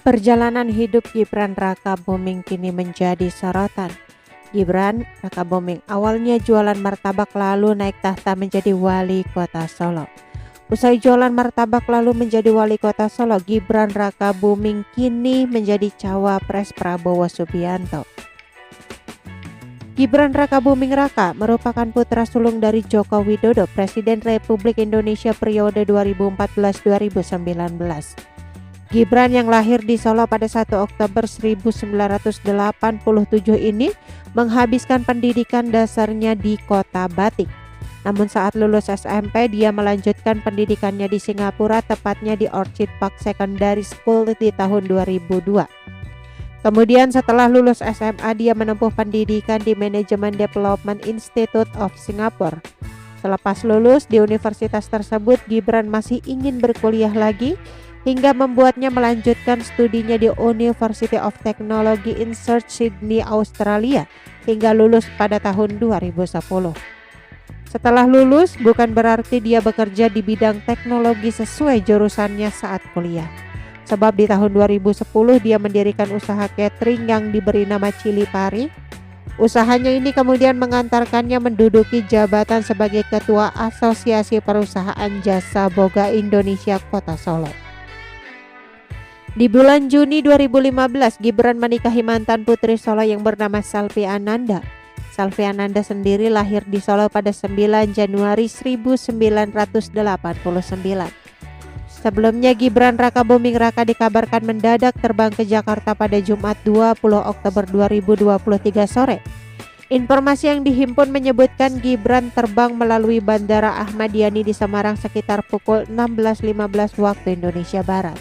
Perjalanan hidup Gibran Rakabuming kini menjadi sorotan. Gibran Rakabuming awalnya jualan martabak lalu naik tahta menjadi wali kota Solo. Usai jualan martabak lalu menjadi wali kota Solo, Gibran Rakabuming kini menjadi cawapres Prabowo Subianto. Gibran Rakabuming Raka merupakan putra sulung dari Joko Widodo, Presiden Republik Indonesia periode 2014-2019. Gibran yang lahir di Solo pada 1 Oktober 1987 ini menghabiskan pendidikan dasarnya di Kota Batik. Namun saat lulus SMP dia melanjutkan pendidikannya di Singapura, tepatnya di Orchid Park Secondary School di tahun 2002. Kemudian setelah lulus SMA dia menempuh pendidikan di Management Development Institute of Singapore. Selepas lulus di universitas tersebut, Gibran masih ingin berkuliah lagi hingga membuatnya melanjutkan studinya di University of Technology in Sydney, Australia hingga lulus pada tahun 2010. Setelah lulus, bukan berarti dia bekerja di bidang teknologi sesuai jurusannya saat kuliah. Sebab di tahun 2010 dia mendirikan usaha catering yang diberi nama Chili Pari. Usahanya ini kemudian mengantarkannya menduduki jabatan sebagai Ketua Asosiasi Perusahaan Jasa Boga Indonesia Kota Solo. Di bulan Juni 2015, Gibran menikahi mantan putri Solo yang bernama Selvi Ananda. Selvi Ananda sendiri lahir di Solo pada 9 Januari 1989. Sebelumnya Gibran Rakabuming Raka dikabarkan mendadak terbang ke Jakarta pada Jumat 20 Oktober 2023 sore. Informasi yang dihimpun menyebutkan Gibran terbang melalui Bandara Ahmad Yani di Semarang sekitar pukul 16.15 waktu Indonesia Barat.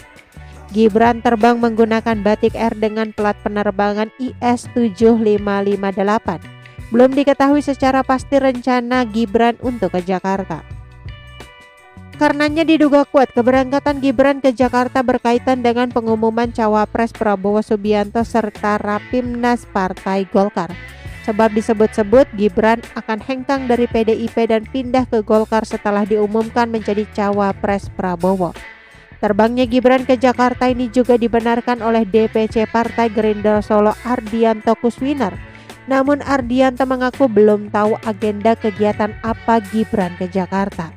Gibran terbang menggunakan Batik Air dengan plat penerbangan IS7558. Belum diketahui secara pasti rencana Gibran untuk ke Jakarta. Karenanya diduga kuat keberangkatan Gibran ke Jakarta berkaitan dengan pengumuman cawapres Prabowo Subianto serta Rapimnas Partai Golkar. Sebab disebut-sebut Gibran akan hengkang dari PDIP dan pindah ke Golkar setelah diumumkan menjadi cawapres Prabowo. Terbangnya Gibran ke Jakarta ini juga dibenarkan oleh DPC Partai Gerindra Solo Ardianto Kuswiner. Namun Ardianto mengaku belum tahu agenda kegiatan apa Gibran ke Jakarta.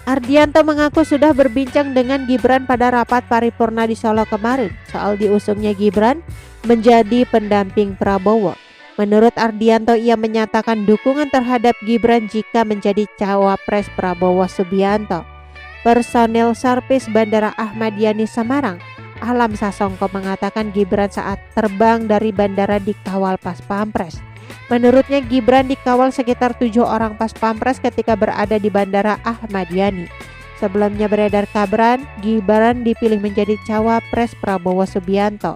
Ardianto mengaku sudah berbincang dengan Gibran pada rapat paripurna di Solo kemarin soal diusungnya Gibran menjadi pendamping Prabowo. Menurut Ardianto, ia menyatakan dukungan terhadap Gibran jika menjadi cawapres Prabowo Subianto. Personel Servis Bandara Ahmad Yani Semarang, Alam Sasongko mengatakan Gibran saat terbang dari bandara dikawal Pas Pampres. Menurutnya Gibran dikawal sekitar 7 orang Pas Pampres ketika berada di Bandara Ahmad Yani. Sebelumnya beredar kabar Gibran dipilih menjadi cawapres Prabowo Subianto.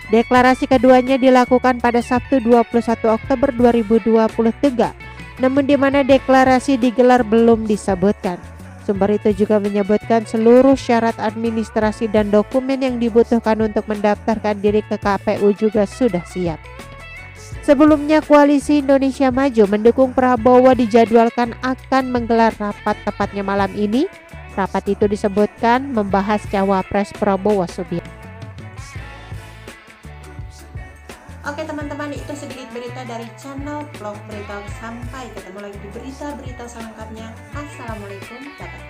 Deklarasi keduanya dilakukan pada Sabtu 21 Oktober 2023, namun di mana deklarasi digelar belum disebutkan. Sumber itu juga menyebutkan seluruh syarat administrasi dan dokumen yang dibutuhkan untuk mendaftarkan diri ke KPU juga sudah siap. Sebelumnya Koalisi Indonesia Maju mendukung Prabowo dijadwalkan akan menggelar rapat tepatnya malam ini. Rapat itu disebutkan membahas cawapres Prabowo Subianto. Oke teman-teman, itu sedikit berita dari channel Vlog Berita. Sampai ketemu lagi di berita-berita selengkapnya. Assalamualaikum warahmatullahi wabarakatuh.